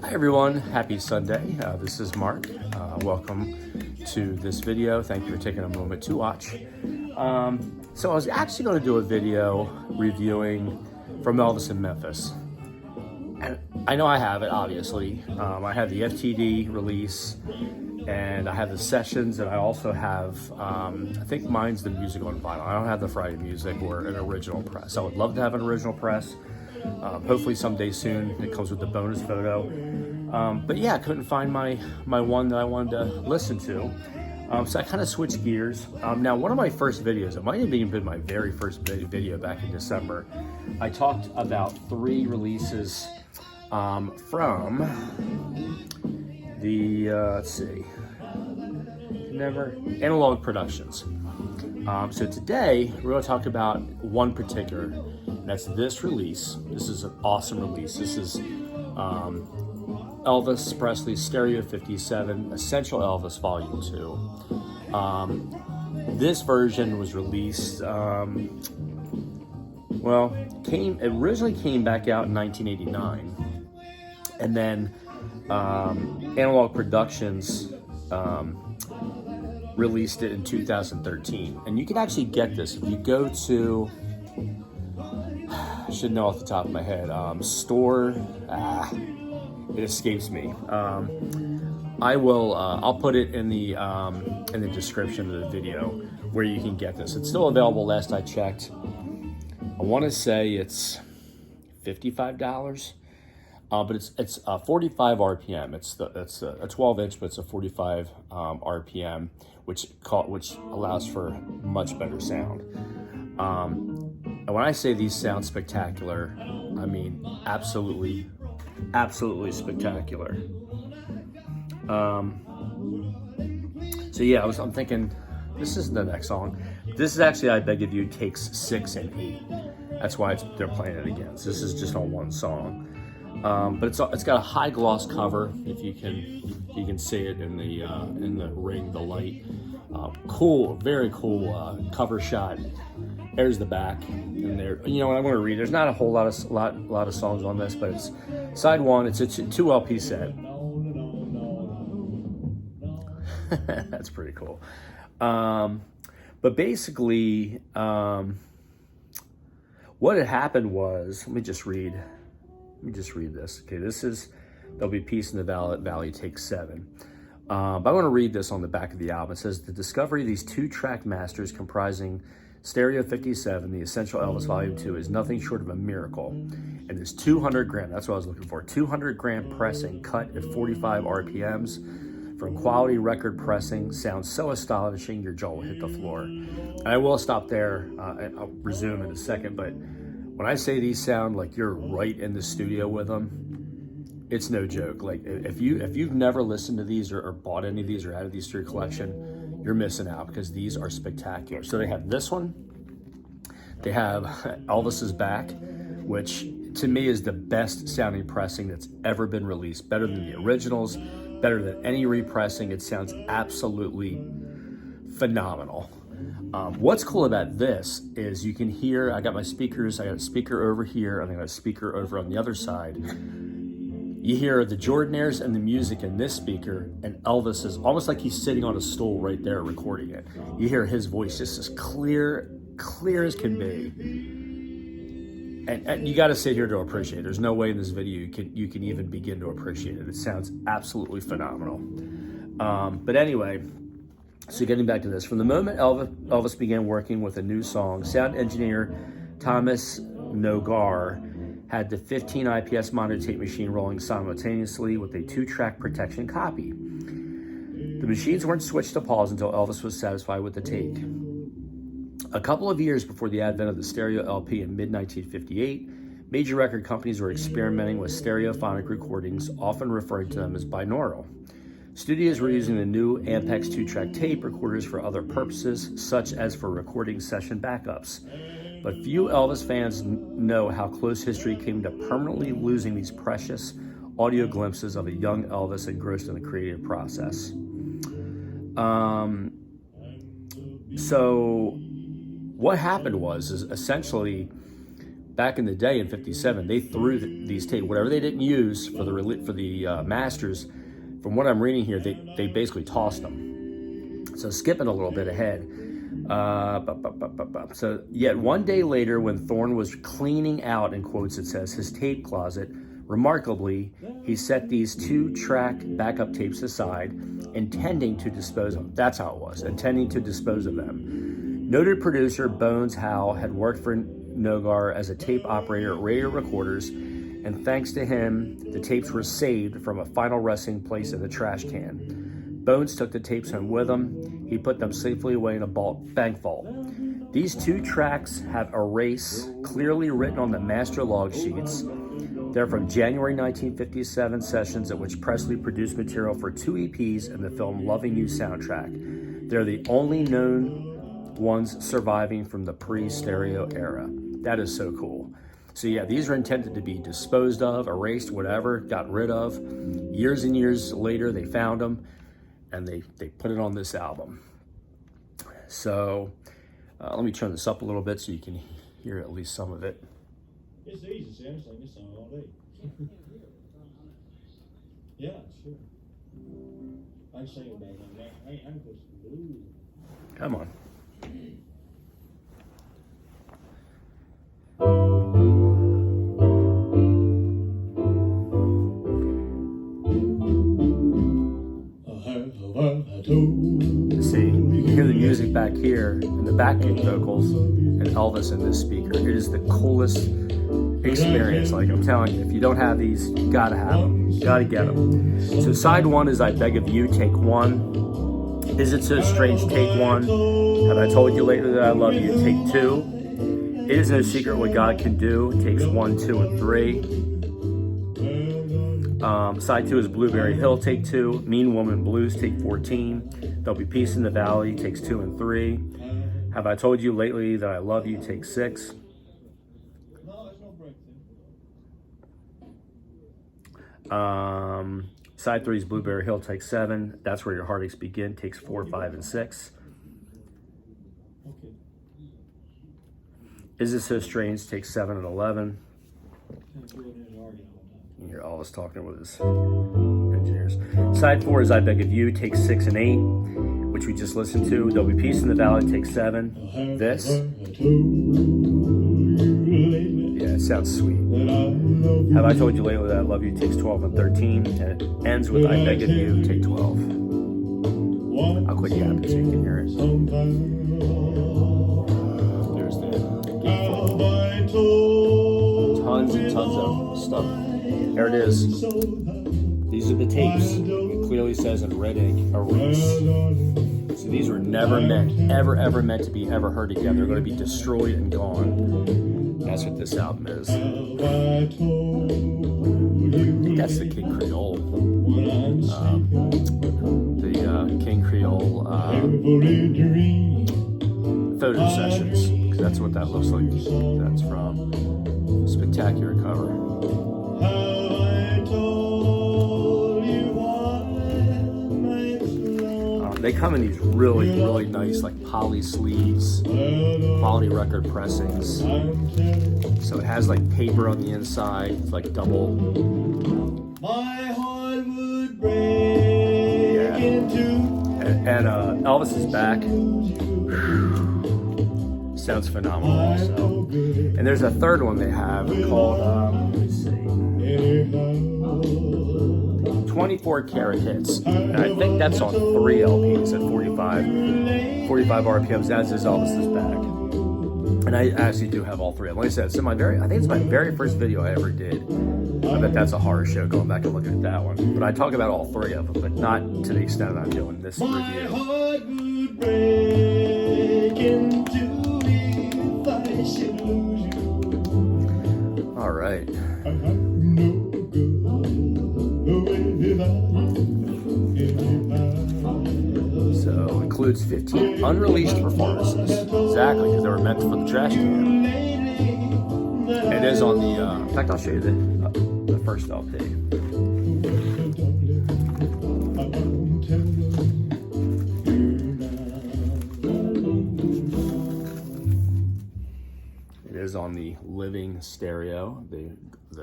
Hi everyone, happy Sunday. This is Mark. Welcome to this video. Thank you for taking a moment to watch. So I was actually going to do a video reviewing From Elvis in Memphis. And I know I have it, obviously. I have the FTD release and I have the sessions, and I also have, I think mine's the music on vinyl. I don't have the Friday music or an original press. I would love to have an original press. Hopefully someday soon. It comes with the bonus photo. But yeah, I couldn't find my one that I wanted to listen to. So I kind of switched gears. Now, one of my first videos, it might have even been my very first video back in December, I talked about 3 releases from the, let's see, Analog Productions. So today, we're going to talk about one particular, and that's this release. This is an awesome release. This is Elvis Presley's Stereo 57, Essential Elvis Volume 2. This version was released, it originally came back out in 1989, and then Analog Productions released it in 2013. And you can actually get this if you go to, I should know off the top of my head, it escapes me. I'll put it in the description of the video where you can get this. It's still available. Last I checked, I want to say it's $55, but it's 45 RPM. It's a 12-inch, but it's a 45 RPM, which allows for much better sound. And when I say these sound spectacular, I mean absolutely spectacular. So yeah, I'm thinking this isn't the next song. This is actually I Beg of You takes 6 and 8. That's why they're playing it again. So this is just on one song. But it's got a high gloss cover. If you can see it in the ring, the light. Cool, very cool cover shot. There's the back, and there. You know what I want to read? There's not a whole lot of songs on this, but it's side 1. It's a 2 LP set. That's pretty cool. But basically, what had happened was, let me just read this. Okay, this is There'll Be Peace in the Valley, take 7. But I want to read this on the back of the album. It says, the discovery of these 2-track masters comprising Stereo 57, the Essential Elvis Volume 2, is nothing short of a miracle. And this 200 gram, that's what I was looking for, 200 gram pressing cut at 45 RPMs from quality record pressing sounds so astonishing your jaw will hit the floor. And I will stop there, and I'll resume in a second, but when I say these sound like you're right in the studio with them, it's no joke. Like if you've never listened to these or bought any of these or added these to your collection, you're missing out, because these are spectacular. So they have this one. They have Elvis's Back, which to me is the best sounding pressing that's ever been released. Better than the originals, better than any repressing. It sounds absolutely phenomenal. What's cool about this is you can hear, I got my speakers, I got a speaker over here, and I got a speaker over on the other side. You hear the Jordanaires and the music in this speaker, and Elvis is almost like he's sitting on a stool right there recording it. You hear his voice just as clear as can be. And you got to sit here to appreciate it. There's no way in this video you can even begin to appreciate it. It sounds absolutely phenomenal. But anyway, so getting back to this, from the moment Elvis began working with a new song, sound engineer Thomas Nogar had the 15 IPS monitor tape machine rolling simultaneously with a 2-track protection copy. The machines weren't switched to pause until Elvis was satisfied with the take. A couple of years before the advent of the stereo LP in mid-1958, major record companies were experimenting with stereophonic recordings, often referring to them as binaural. Studios were using the new Ampex 2-track tape recorders for other purposes, such as for recording session backups. But few Elvis fans know how close history came to permanently losing these precious audio glimpses of a young Elvis engrossed in the creative process. So what happened was essentially back in the day in '57, they threw these tapes, whatever they didn't use for the masters. From what I'm reading here, they basically tossed them. So skipping a little bit ahead. So yet one day later, when Thorne was cleaning out, in quotes it says, his tape closet, remarkably, he set these 2-track backup tapes aside, intending to dispose of them. That's how it was, intending to dispose of them. Noted producer Bones Howe had worked for Nogar as a tape operator at Radio Recorders, and thanks to him, the tapes were saved from a final resting place in the trash can. Bones took the tapes home with him. He put them safely away in a bank vault. These 2 tracks have erase clearly written on the master log sheets. They're from January 1957 sessions at which Presley produced material for 2 EPs and the film Loving You soundtrack. They're the only known ones surviving from the pre-stereo era. That is so cool. So yeah, these are intended to be disposed of, erased, whatever, got rid of. Years and years later, they found them, and they put it on this album. So let me turn this up a little bit so you can hear at least some of it. It's easy, see, I'm saying this song all day. Yeah, sure. I sing it back on that. I'm just blues. Come on. See, you can hear the music back here and the backing vocals and Elvis in this speaker. It is the coolest experience. Like I'm telling you, if you don't have these, you gotta have them. You gotta get them. So side 1 is I Beg of You, take 1. Is It So Strange, take 1. Have I Told You Lately That I Love You, take 2. It Is No Secret What God Can Do, takes 1, 2, and 3. Side 2 is Blueberry Hill, take 2. Mean Woman Blues, take 14. There'll Be Peace in the Valley, takes 2 and 3. Have I Told You Lately That I Love You, take 6. Side 3 is Blueberry Hill, takes 7. That's Where Your Heartaches Begin, takes 4, 5, and 6. Is It So Strange, takes 7 and 11. You hear Elvis talking with his engineers. Side 4 is I Beg of You, takes 6 and 8, which we just listened to. There'll Be Peace in the Valley, takes 7. This. Yeah, it sounds sweet. Have I Told You Lately That I Love You, takes 12 and 13. And it ends with I Beg of You, take 12. I'll quit yapping so you can hear it. There's the tons and tons of stuff. There it is. These are the tapes. It clearly says in red ink, erase. So these were never meant, ever meant to be ever heard again. They're going to be destroyed and gone. That's what this album is. I think that's the King Creole. King Creole photo sessions. Because that's what that looks like. That's from. Spectacular cover. They come in these really nice like poly sleeves, quality record pressings. So it has like paper on the inside, it's like double. My heart would break into. And Elvis is back. Sounds phenomenal also. And there's a third one they have called, let me see. 24 karat hits, and I think that's on 3 LPs at 45 RPMs, as is Elvis's Back. And I actually do have all 3 of them. Like I said, it's I think it's my very first video I ever did. I bet that's a horror show, going back and looking at that one. But I talk about all 3 of them, but not to the extent I'm doing this review. My heart would break into if I should lose you. All right. So includes 15 unreleased performances. Exactly, because they were meant for the trash can. It is on the. In fact, I'll show you the first LP. It is is on the living stereo, the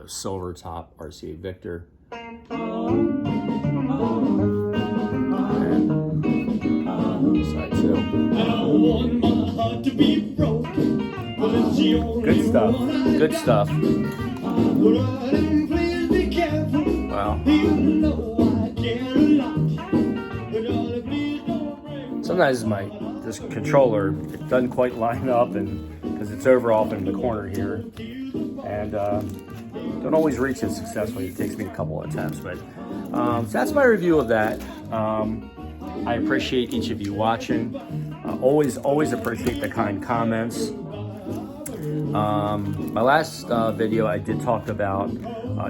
silver top RCA Victor. And side two. Good stuff. Good stuff. Wow. Sometimes this controller, it doesn't quite line up, and because it's over off in the corner here, and don't always reach it successfully. It takes me a couple of attempts, but so that's my review of that. I appreciate each of you watching. Always appreciate the kind comments. My last video, I did talk about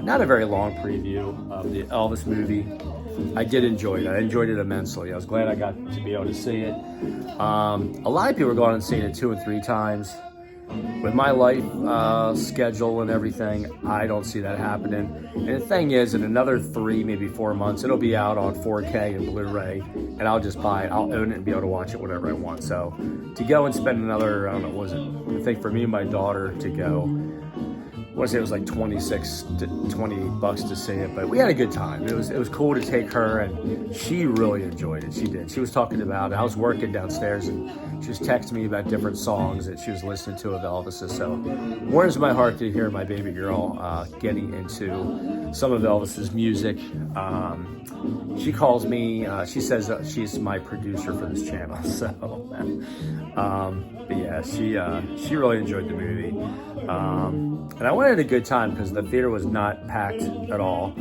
not a very long preview of the Elvis movie. I did enjoy it. I enjoyed it immensely. I was glad I got to be able to see it. A lot of people are going and seeing it 2 and 3 times. With my life schedule and everything, I don't see that happening. And the thing is, in another 3, maybe 4 months, it'll be out on 4K and Blu-ray, and I'll just buy it. I'll own it and be able to watch it whenever I want. So to go and spend another, I don't know, what was it? I think for me and my daughter to go, I want to say it was like $26 to $28 to see it, but we had a good time. It was cool to take her, and she really enjoyed it. She did. She was talking about it. I was working downstairs, and she was texting me about different songs that she was listening to of Elvis's. So it warms my heart to hear my baby girl getting into some of Elvis's music. She calls me. She says she's my producer for this channel. So, but yeah, she really enjoyed the movie. And I went at a good time because the theater was not packed at all.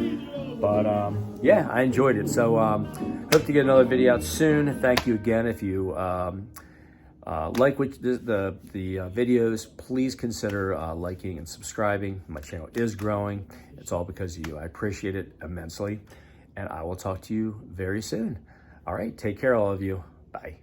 But yeah, I enjoyed it. So hope to get another video out soon. Thank you again. If you like the videos, please consider liking and subscribing. My channel is growing. It's all because of you. I appreciate it immensely. And I will talk to you very soon. All right, take care, all of you. Bye.